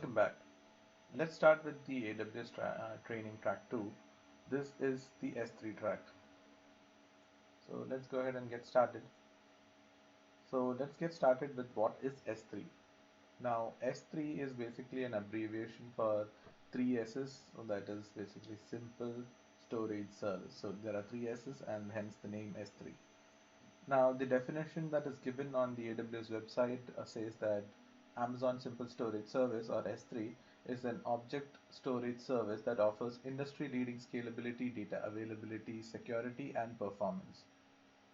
welcome back. Let's start with the AWS training track 2. This is the S3 track. So let's go ahead and get started. So let's get started with what is S3. Now S3 is basically an abbreviation for three S's, so that is basically simple storage service. So there are three S's and hence the name S3. Now, the definition that is given on the AWS website says that Amazon Simple Storage Service, or S3, is an object storage service that offers industry-leading scalability, data availability, security, and performance.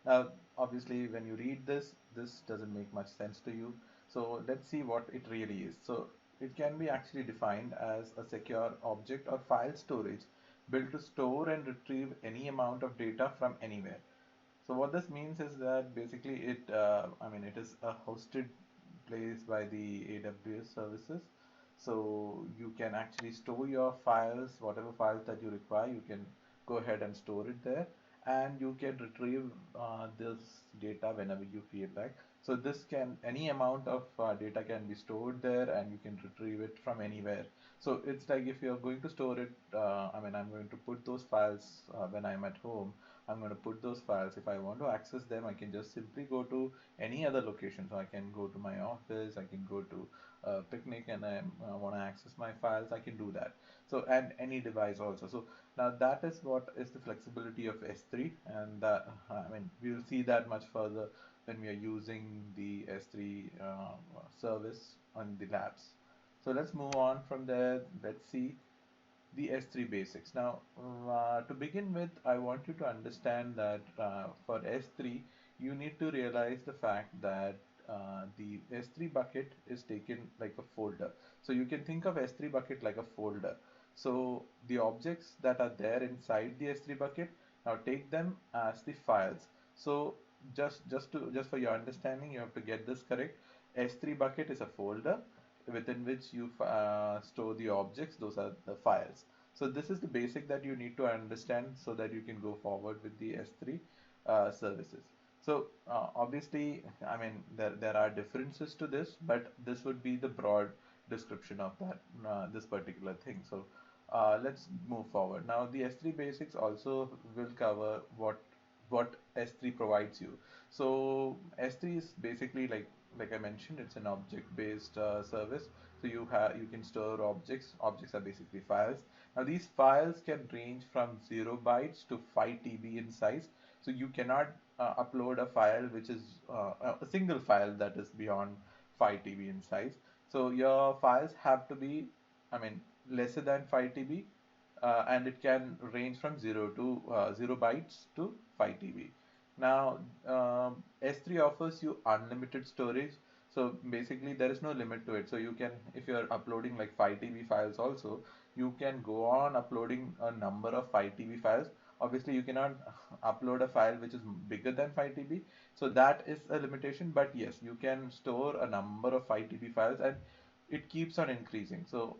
Now, obviously, when you read this, this doesn't make much sense to you. So let's see what it really is. So it can be actually defined as a secure object or file storage built to store and retrieve any amount of data from anywhere. So what this means is that basically it is a hosted place by the AWS services. So you can actually store your files, whatever files that you require, you can go ahead and store it there, and you can retrieve this data whenever you feel like. So this can, any amount of data can be stored there, and you can retrieve it from anywhere. So it's like if you're going to store it, I'm going to put those files when I'm at home. I'm going to put those files. If I want to access them, I can just simply go to any other location. So I can go to my office, I can go to a picnic, and I want to access my files, I can do that. So, and any device also. So now that is what is the flexibility of S3, and that, we'll see that much further when we are using the S3 service on the labs. So let's move on from there. Let's see the S3 basics. Now, to begin with, I want you to understand that for S3, you need to realize the fact that the S3 bucket is taken like a folder. So you can think of S3 bucket like a folder. So the objects that are there inside the S3 bucket, now take them as the files. So just for your understanding, you have to get this correct. S3 bucket is a folder within which you store the objects. Those are the files. So this is the basic that you need to understand so that you can go forward with the S3 services. So obviously, there are differences to this, but this would be the broad description of that this particular thing. So let's move forward. Now the S3 basics also will cover what S3 provides you. So S3 is basically like I mentioned, it's an object-based service. So you can store objects. Objects are basically files. Now these files can range from 0 bytes to 5 TB in size. So you cannot upload a file which is a single file that is beyond 5 TB in size. So your files have to be, I mean, lesser than 5 TB, and it can range from 0 bytes to 5 TB. Now, S3 offers you unlimited storage. So basically, there is no limit to it. So you can, if you're uploading like 5 TB files also, you can go on uploading a number of 5 TB files. Obviously, you cannot upload a file which is bigger than 5 TB. So that is a limitation. But yes, you can store a number of 5 TB files, and it keeps on increasing. So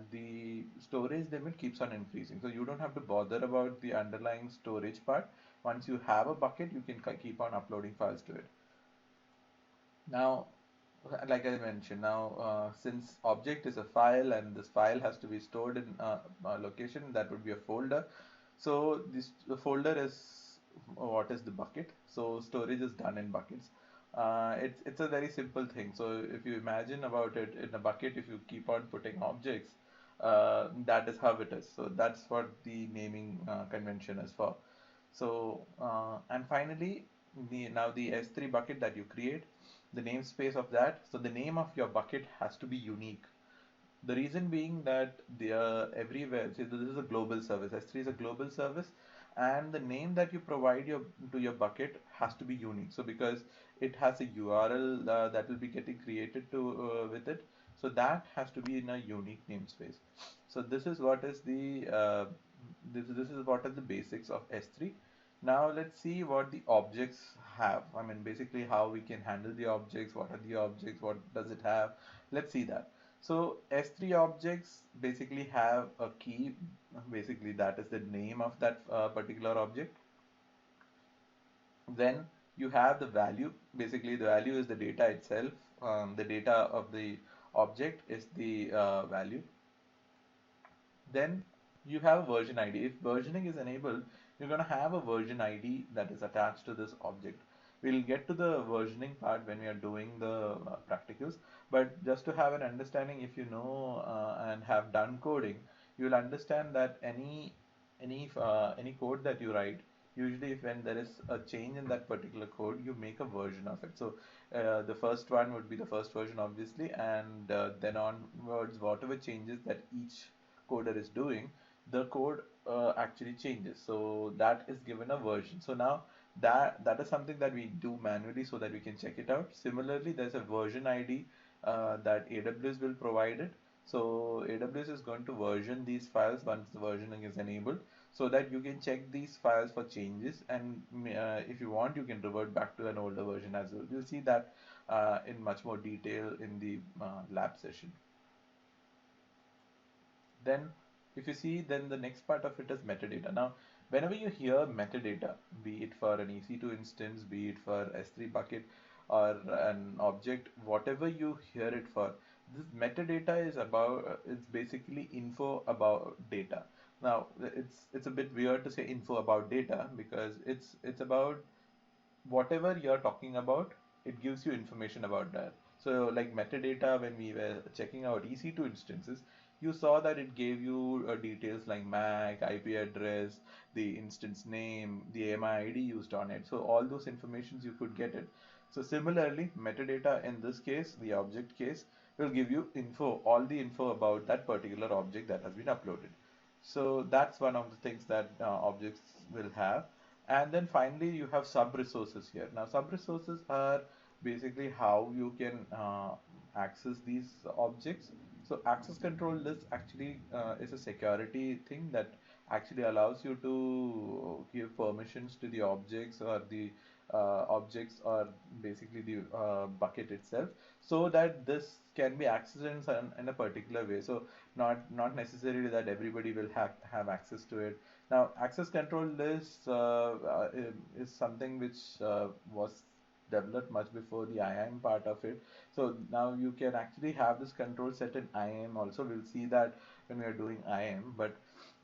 the storage limit keeps on increasing. So you don't have to bother about the underlying storage part. Once you have a bucket, you can keep on uploading files to it. Now, like I mentioned, now since object is a file and this file has to be stored in a location, that would be a folder. So the folder is what is the bucket. So storage is done in buckets. It's a very simple thing. So if you imagine about it, in a bucket, if you keep on putting objects, that is how it is. So that's what the naming convention is for. So and finally, the S3 bucket that you create, the namespace of that. So the name of your bucket has to be unique. The reason being that they are everywhere. See, this is a global service. S3 is a global service, and the name that you provide to your bucket has to be unique. So because it has a URL that will be getting created to with it, so that has to be in a unique namespace. So this is what is the this is what are the basics of S3. Now let's see what the objects have. I mean, basically how we can handle the objects. What are the objects? What does it have? Let's see that. So S3 objects basically have a key, basically that is the name of that particular object. Then you have the value. Basically the value is the data itself, the data of the object is the value. Then you have a version ID. If versioning is enabled, you're going to have a version ID that is attached to this object. We'll get to the versioning part when we are doing the practicals, but just to have an understanding, if you know and have done coding, you'll understand that any code that you write, usually when there is a change in that particular code, you make a version of it. So the first one would be the first version, obviously, and then onwards, whatever changes that each coder is doing, the code actually changes. So that is given a version. So now that is something that we do manually so that we can check it out. Similarly, there's a version ID that AWS will provide it. So AWS is going to version these files once the versioning is enabled, so that you can check these files for changes, and if you want, you can revert back to an older version as well. You'll see that in much more detail in the lab session. Then if you see, then the next part of it is metadata. Now whenever you hear metadata, be it for an EC2 instance, be it for S3 bucket or an object, whatever you hear it for, this metadata is about, it's basically info about data. Now it's a bit weird to say info about data, because it's about whatever you're talking about, it gives you information about that. So like metadata, when we were checking out EC2 instances, you saw that it gave you details like MAC, IP address, the instance name, the AMI ID used on it. So all those informations you could get it. So similarly, metadata in this case, the object case, will give you info, all the info about that particular object that has been uploaded. So that's one of the things that objects will have. And then finally, you have sub resources here. Now, sub resources are basically how you can access these objects. So, access control list actually is a security thing that actually allows you to give permissions to the objects, or the objects, or basically the bucket itself, so that this can be accessed in a particular way. So, not necessarily that everybody will have access to it. Now, access control list is something which was developed much before the IAM part of it. So now you can actually have this control set in IAM also. We'll see that when we are doing IAM. But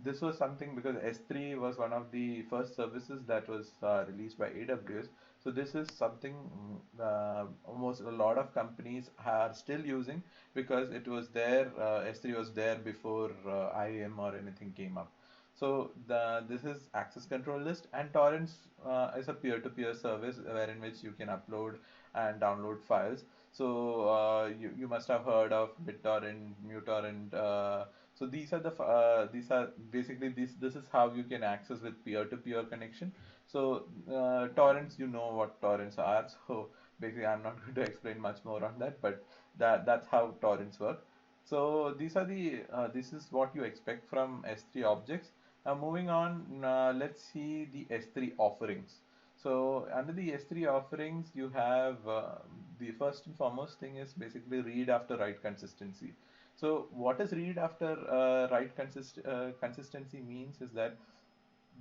this was something because S3 was one of the first services that was released by AWS. So this is something almost a lot of companies are still using, because it was there. S3 was there before IAM or anything came up. So this is access control list, and torrents is a peer-to-peer service wherein which you can upload and download files. So you must have heard of BitTorrent, MuTorrent. So these are basically this is how you can access with peer-to-peer connection. So torrents, you know what torrents are. So basically, I'm not going to explain much more on that, but that's how torrents work. So this is what you expect from S3 objects. Now moving on, let's see the S3 offerings. So under the S3 offerings, you have the first and foremost thing is basically read after write consistency. So what is read after write consistency means is that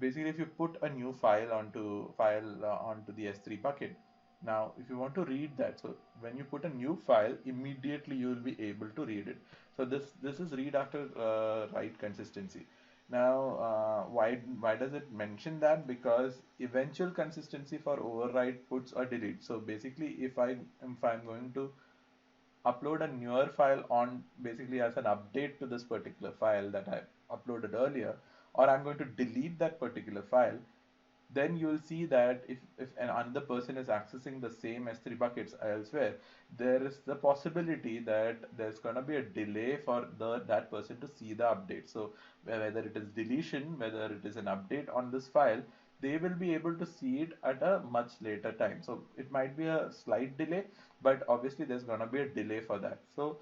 basically if you put a new file onto the S3 bucket. Now if you want to read that, so when you put a new file, immediately you will be able to read it. So this is read after write consistency. Now why does it mention that? Because eventual consistency for overwrite, puts, or delete. So basically if I'm going to upload a newer file on, basically as an update to this particular file that I uploaded earlier, or I'm going to delete that particular file, then you will see that if another person is accessing the same S3 buckets elsewhere, there is the possibility that there's going to be a delay for that person to see the update. So whether it is deletion, whether it is an update on this file, they will be able to see it at a much later time. So it might be a slight delay, but obviously there's going to be a delay for that. So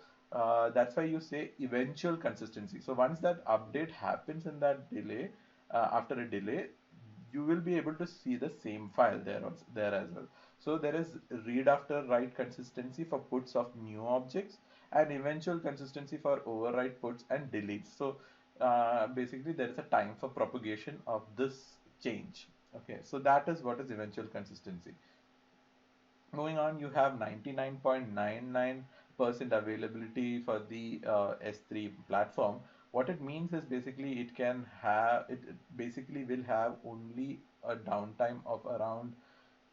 that's why you say eventual consistency. So once that update happens in that delay, after a delay, you will be able to see the same file there as well. So there is read after write consistency for puts of new objects, and eventual consistency for overwrite, puts, and deletes. So basically there is a time for propagation of this change. Okay, so that is what is eventual consistency. Moving on, you have 99.99 availability for the S3 platform, what it means is basically it basically will have only a downtime of around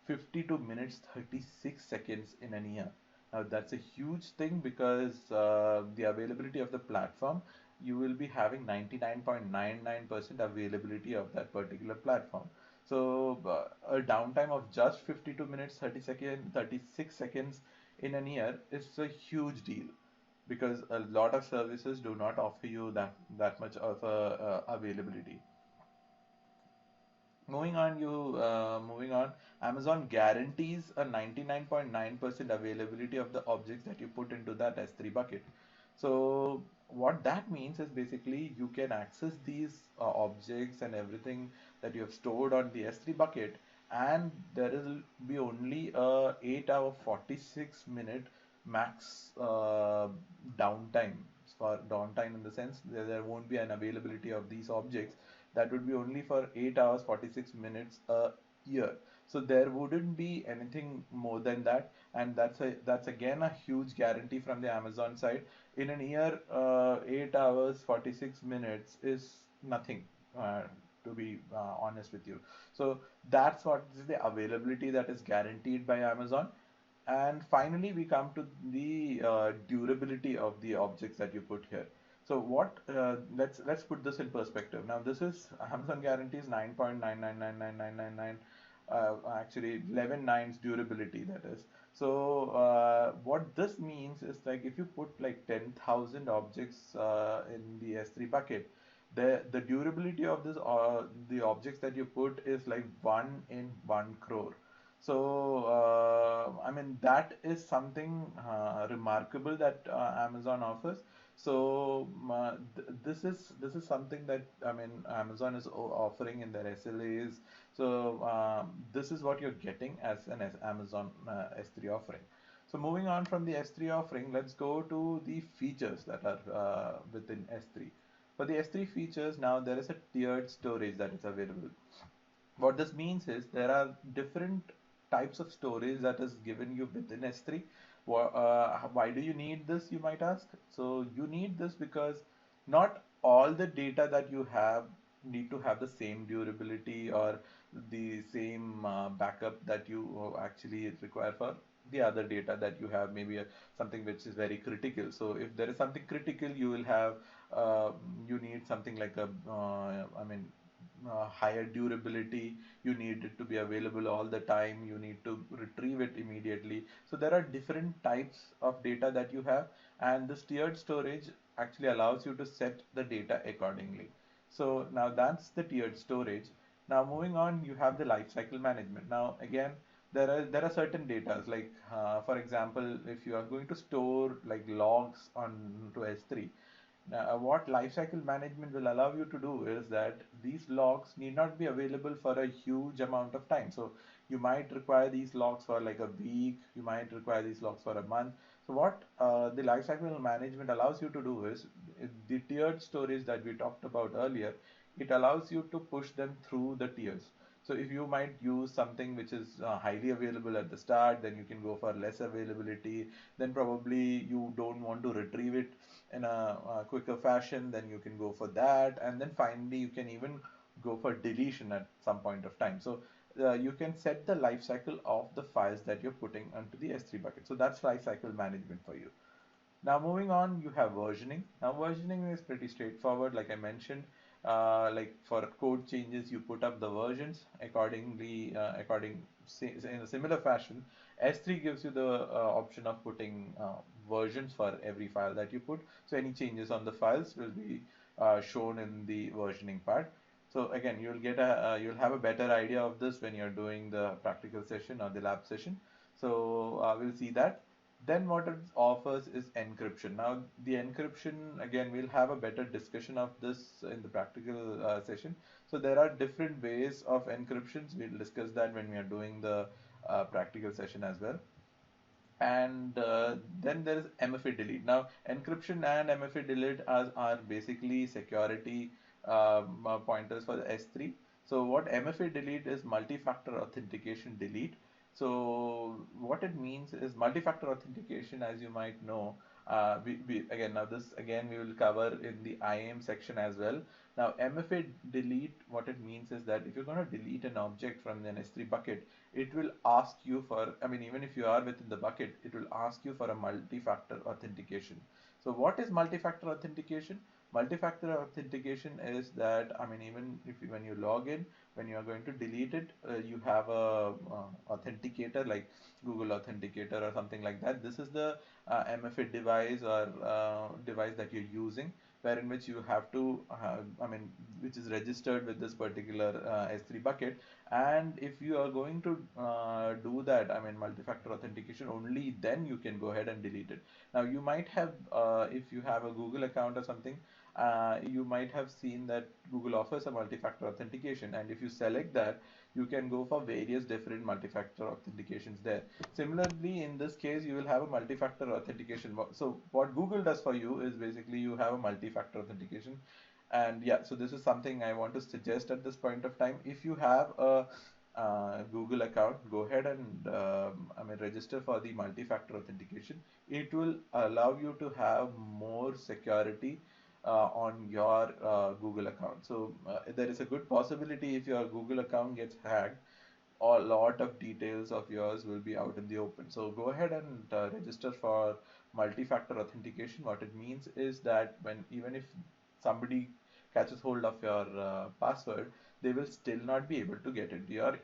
52 minutes 36 seconds in an year. Now that's a huge thing because the availability of the platform, you will be having 99.99% availability of that particular platform. So a downtime of just 52 minutes 36 seconds in an year is a huge deal because a lot of services do not offer you that much of availability. Moving on, Amazon guarantees a 99.9% availability of the objects that you put into that S3 bucket. So what that means is basically you can access these objects and everything that you have stored on the S3 bucket, and there will be only a 8 hour 46 minute max downtime. For downtime in the sense there won't be an availability of these objects, that would be only for 8 hours 46 minutes a year. So there wouldn't be anything more than that, and that's again a huge guarantee from the Amazon side. In a year, 8 hours 46 minutes is nothing, to be honest with you. So that's what is the availability that is guaranteed by Amazon. And finally, we come to the durability of the objects that you put here. So what? Let's put this in perspective. Now, this is Amazon guarantees 9.999999, actually 11 nines durability. That is. So what this means is like if you put like 10,000 objects in the S3 bucket, the durability of this the objects that you put is like 1 in 1 crore. So, I mean, that is something remarkable that Amazon offers. So, this is something that I mean Amazon is offering in their SLAs. So, this is what you're getting as an Amazon S3 offering. So, moving on from the S3 offering, let's go to the features that are within S3. For the S3 features, now there is a tiered storage that is available. What this means is there are different types of storage that is given you within S3. Why do you need this, you might ask? So you need this because not all the data that you have need to have the same durability or the same backup that you actually require for the other data that you have, maybe something which is very critical. So if there is something critical, you will have you need something like higher durability. You need it to be available all the time. You need to retrieve it immediately. So there are different types of data that you have, and this tiered storage actually allows you to set the data accordingly. So now that's the tiered storage. Now moving on, you have the lifecycle management. Now again, there are certain data like for example, if you are going to store like logs on to S3. Now, what lifecycle management will allow you to do is that these logs need not be available for a huge amount of time. So you might require these logs for like a week, you might require these logs for a month. So what the lifecycle management allows you to do is the tiered storage that we talked about earlier, it allows you to push them through the tiers. So if you might use something which is highly available at the start, then you can go for less availability. Then probably you don't want to retrieve it in a quicker fashion, then you can go for that. And then finally, you can even go for deletion at some point of time. So you can set the life cycle of the files that you're putting onto the S3 bucket. So that's life cycle management for you. Now moving on, you have versioning. Now versioning is pretty straightforward, like I mentioned. Like for code changes, you put up the versions accordingly, in a similar fashion. S3 gives you the option of putting versions for every file that you put. So any changes on the files will be shown in the versioning part. So again, you'll have a better idea of this when you're doing the practical session or the lab session. So we'll see that. Then what it offers is encryption. Now the encryption, again, we'll have a better discussion of this in the practical session. So there are different ways of encryptions. We'll discuss that when we are doing the practical session as well. And then there is MFA delete. Now encryption and MFA delete are basically security pointers for the S3. So what MFA delete is multi-factor authentication delete. So what it means is multi-factor authentication, as you might know. We again, now this again we will cover in the IAM section as well. Now MFA delete, what it means is that if you're going to delete an object from an S3 bucket, it will ask you for, I mean, even if you are within the bucket, it will ask you for a multi-factor authentication. So what is multi-factor authentication? Multi-factor authentication is that, I mean, even if when you log in, when you are going to delete it, you have a authenticator like Google Authenticator or something like that. This is the MFA device or device that you're using, wherein which you have to I mean, which is registered with this particular S3 bucket. And if you are going to do that, I mean, multi-factor authentication, only then you can go ahead and delete it. Now you might have if you have a Google account or something, you might have seen that Google offers a multi-factor authentication, and if you select that, you can go for various different multi-factor authentications there. Similarly, in this case, you will have a multi-factor authentication. So what Google does for you is basically you have a multi-factor authentication. And yeah, so this is something I want to suggest at this point of time. If you have a Google account, go ahead and I mean, register for the multi-factor authentication. It will allow you to have more security on your Google account. So there is a good possibility if your Google account gets hacked, a lot of details of yours will be out in the open. So go ahead and register for multi-factor authentication. What it means is that when, even if somebody catches hold of your password, they will still not be able to get into your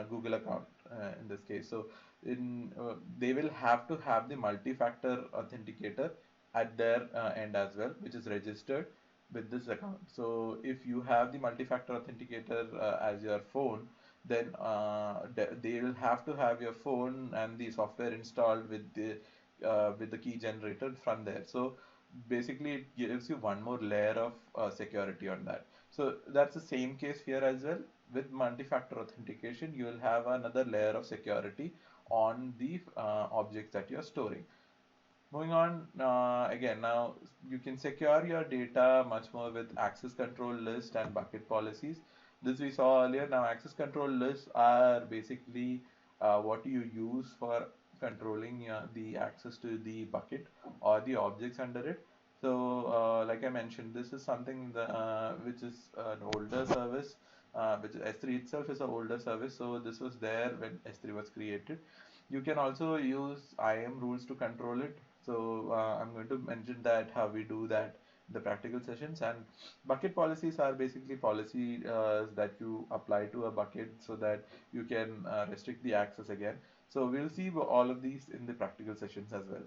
Google account in this case. So they will have to have the multi-factor authenticator at their end as well, which is registered with this account. So if you have the multi-factor authenticator as your phone, then they will have to have your phone and the software installed with the key generator from there. So basically it gives you one more layer of security on that. So that's the same case here as well. With multi-factor authentication, you will have another layer of security on the objects that you're storing. Moving on, again, now you can secure your data much more with access control list and bucket policies. This we saw earlier. Now, access control lists are basically what you use for controlling the access to the bucket or the objects under it. So, like I mentioned, this is something which is an older service, which S3 itself is an older service. So, this was there when S3 was created. You can also use IAM rules to control it. So I'm going to mention that how we do that in the practical sessions. And bucket policies are basically policies that you apply to a bucket so that you can restrict the access again. So we'll see all of these in the practical sessions as well.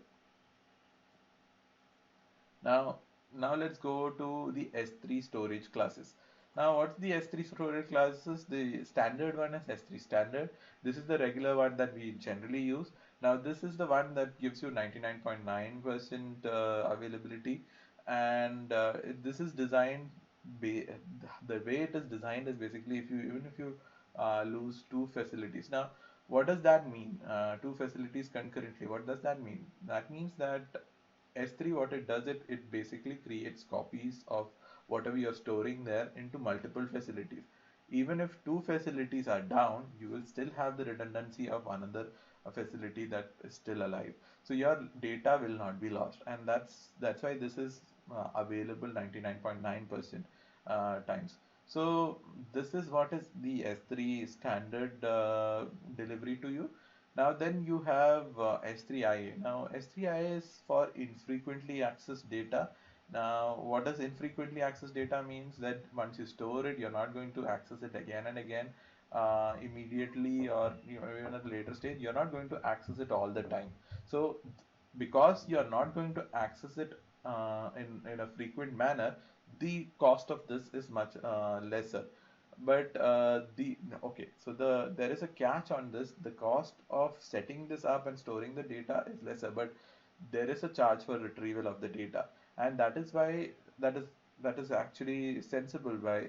Now, now let's go to the S3 storage classes. Now, what's the S3 storage classes? The standard one is S3 standard. This is the regular one that we generally use. Now, this is the one that gives you 99.9% availability, and this is designed. The way it is designed is basically if you, even if you lose two facilities. Now, what does that mean? Two facilities concurrently. What does that mean? That means that S3, what it does, it basically creates copies of whatever you're storing there into multiple facilities. Even if two facilities are down, you will still have the redundancy of another facility that is still alive. So your data will not be lost, and that's why this is available 99.9% times. So this is what is the S3 standard delivery to you. Now then you have S3IA. Now S3IA is for infrequently accessed data. Now what does infrequently accessed data means? That once you store it, you're not going to access it again and again immediately, or even at a later stage. You're not going to access it all the time. So because you're not going to access it in a frequent manner, the cost of this is much lesser. But there is a catch on this. The cost of setting this up and storing the data is lesser, but there is a charge for retrieval of the data, and that is why that is that is actually sensible by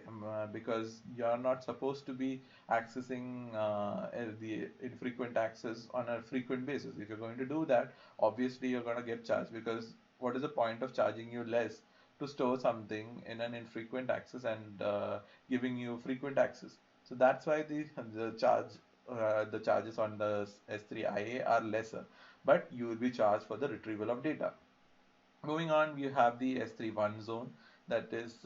because you are not supposed to be accessing the infrequent access on a frequent basis. If you're going to do that, obviously you're going to get charged, because what is the point of charging you less to store something in an infrequent access and giving you frequent access? So that's why the charge the charges on the S3 IA are lesser, but you will be charged for the retrieval of data. Moving on, we have the S3 one zone, that is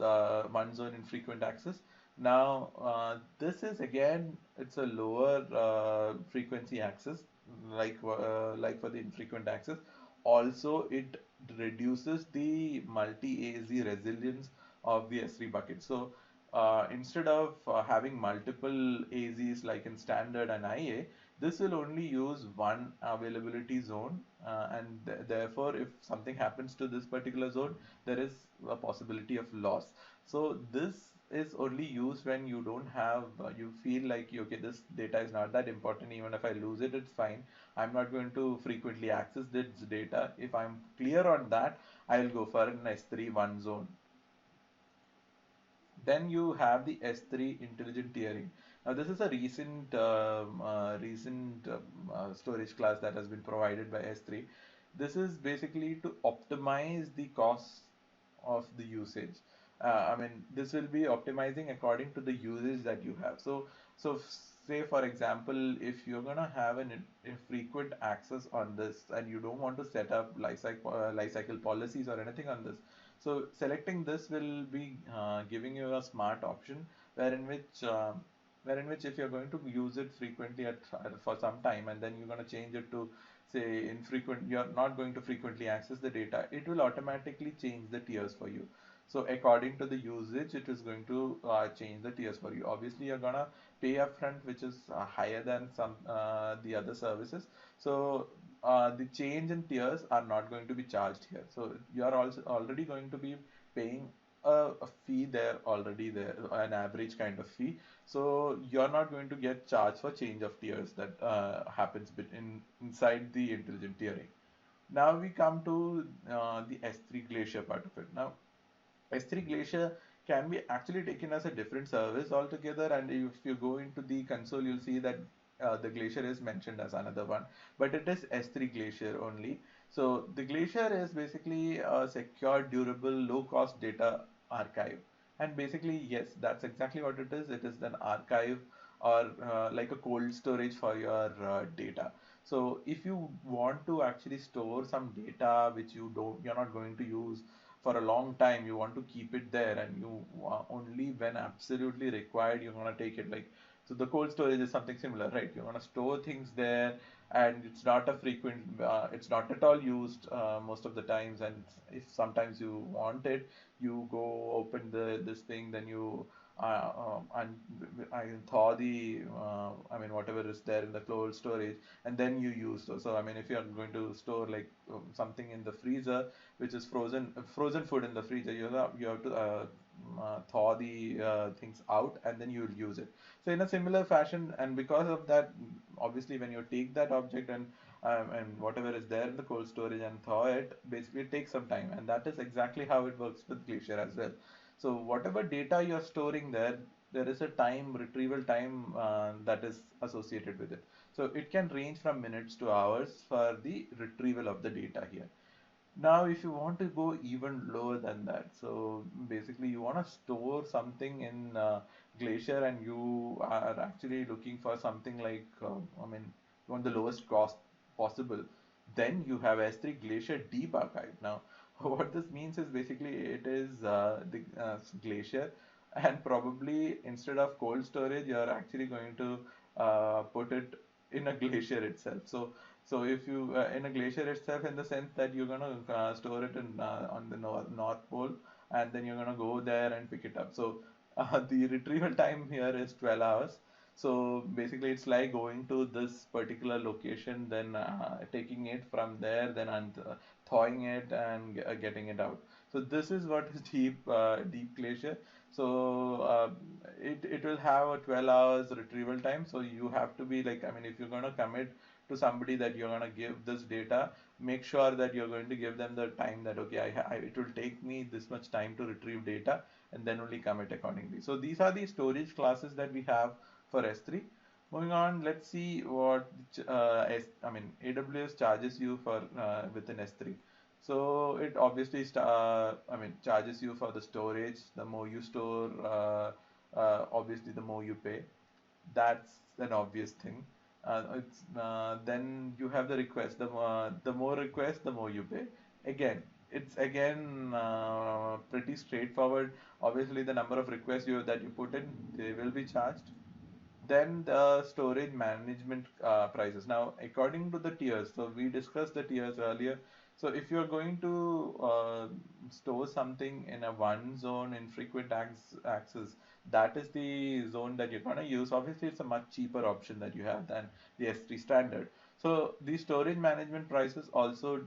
one zone infrequent access. Now, this is again, it's a lower frequency access, like for the infrequent access. Also, it reduces the multi-AZ resilience of the S3 bucket. So, instead of having multiple AZs like in standard and IA, this will only use one availability zone, and therefore, if something happens to this particular zone, there is a possibility of loss. So this is only used when you don't have, you feel like, okay, this data is not that important. Even if I lose it, it's fine. I'm not going to frequently access this data. If I'm clear on that, I will go for an S3 one zone. Then you have the S3 intelligent tiering. Now this is a recent storage class that has been provided by S3. This is basically to optimize the cost of the usage. I mean, this will be optimizing according to the usage that you have. So say for example, if you're gonna have an infrequent access on this and you don't want to set up life cycle policies or anything on this, so selecting this will be giving you a smart option wherein which if you're going to use it frequently for some time and then you're going to change it to say infrequent, you're not going to frequently access the data, it will automatically change the tiers for you. So according to the usage, it is going to change the tiers for you. Obviously, you're gonna pay upfront, which is higher than some the other services. So the change in tiers are not going to be charged here. So you are also already going to be paying a fee there already there, an average kind of fee. So you're not going to get charged for change of tiers that happens inside the intelligent tiering. Now we come to the S3 Glacier part of it. Now S3 Glacier can be actually taken as a different service altogether, and if you go into the console, you'll see that the Glacier is mentioned as another one, but it is S3 Glacier only. So the Glacier is basically a secure, durable, low-cost data archive, and basically, yes, that's exactly what it is. It is an archive or like a cold storage for your data. So if you want to actually store some data which you're not going to use for a long time, you want to keep it there, and you only when absolutely required you're going to take it, like, so the cold storage is something similar, right? You're going to store things there, and it's not a frequent it's not at all used most of the times, and if sometimes you want it, you go open this thing, then you and I thaw the I mean whatever is there in the cold storage, and then you use those. So I mean, if you're going to store like something in the freezer which is frozen food in the freezer, you have to thaw the things out, and then you'll use it. So in a similar fashion, and because of that, obviously when you take that object and whatever is there in the cold storage and thaw it, basically it takes some time, and that is exactly how it works with Glacier as well. So whatever data you're storing there, there is a time retrieval time that is associated with it. So it can range from minutes to hours for the retrieval of the data here. Now, if you want to go even lower than that, so basically you want to store something in Glacier, and you are actually looking for something like, I mean, you want the lowest cost possible, then you have S3 Glacier Deep Archive. Now, what this means is basically it is the Glacier, and probably instead of cold storage, you are actually going to put it in a glacier itself. So if you in a glacier itself, in the sense that you're gonna store it in on the North Pole, and then you're gonna go there and pick it up. So the retrieval time here is 12 hours. So basically, it's like going to this particular location, then taking it from there, then thawing it and getting it out. So this is what is deep glacier. So it will have a 12 hours retrieval time. So you have to be like, I mean, if you're gonna commit to somebody that you're going to give this data, make sure that you're going to give them the time that, okay, it will take me this much time to retrieve data, and then only commit accordingly. So these are the storage classes that we have for S3. Moving on, let's see what I mean AWS charges you for within S3. So it obviously I mean charges you for the storage. The more you store, obviously the more you pay. that's an obvious thing. Then you have the request. The more requests, the more you pay. Again, it's again pretty straightforward. Obviously, the number of requests that you put in, they will be charged. Then the storage management prices. Now, according to the tiers, so we discussed the tiers earlier. So if you're going to store something in a one zone infrequent access, that is the zone that you're going to use. Obviously, it's a much cheaper option that you have than the S3 standard. So the storage management prices also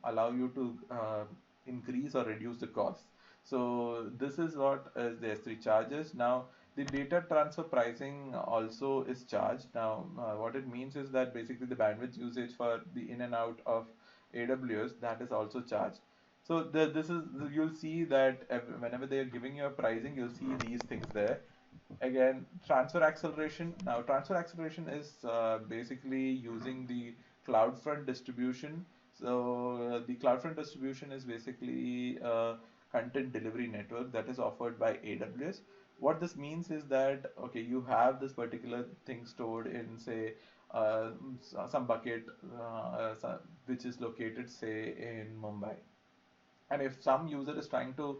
allow you to increase or reduce the cost. So this is what is the S3 charges. Now, the data transfer pricing also is charged. Now, what it means is that basically the bandwidth usage for the in and out of AWS, that is also charged. So this is, you'll see that whenever they are giving you a pricing, you'll see these things there. Again, transfer acceleration. Now, transfer acceleration is basically using the CloudFront distribution. So the CloudFront distribution is basically a content delivery network that is offered by AWS. What this means is that, okay, you have this particular thing stored in, say, some bucket which is located, say, in Mumbai. And if some user is trying to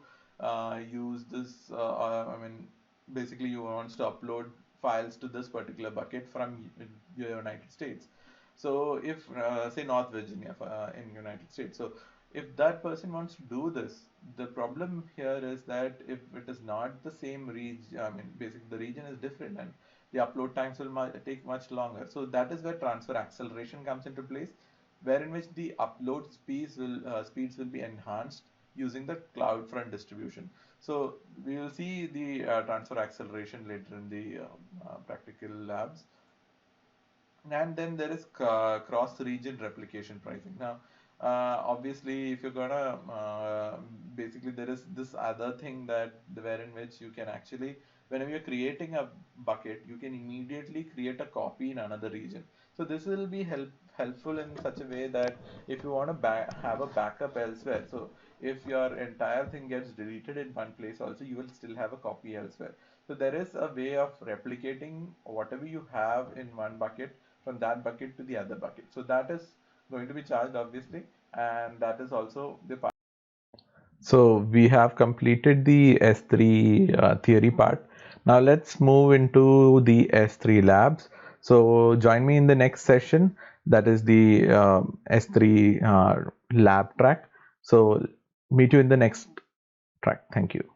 use this, I mean, basically you wants to upload files to this particular bucket from the United States. So if, say, North Virginia in United States, so if that person wants to do this, the problem here is that if it is not the same region, I mean, basically the region is different and the upload times will take much longer. So that is where transfer acceleration comes into place, where in which the upload speeds will be enhanced using the CloudFront distribution. So we will see the transfer acceleration later in the practical labs. And then there is cross-region replication pricing. Now, obviously, if you're gonna basically there is this other thing that wherein which you can actually, whenever you're creating a bucket, you can immediately create a copy in another region. So this will be helpful in such a way that if you want to have a backup elsewhere, so if your entire thing gets deleted in one place, also you will still have a copy elsewhere. So there is a way of replicating whatever you have in one bucket from that bucket to the other bucket. So that is going to be charged, obviously, and that is also the part. So we have completed the S3 theory part. Now let's move into the S3 labs. So join me in the next session, that is the S3 lab track. So meet you in the next track. Thank you.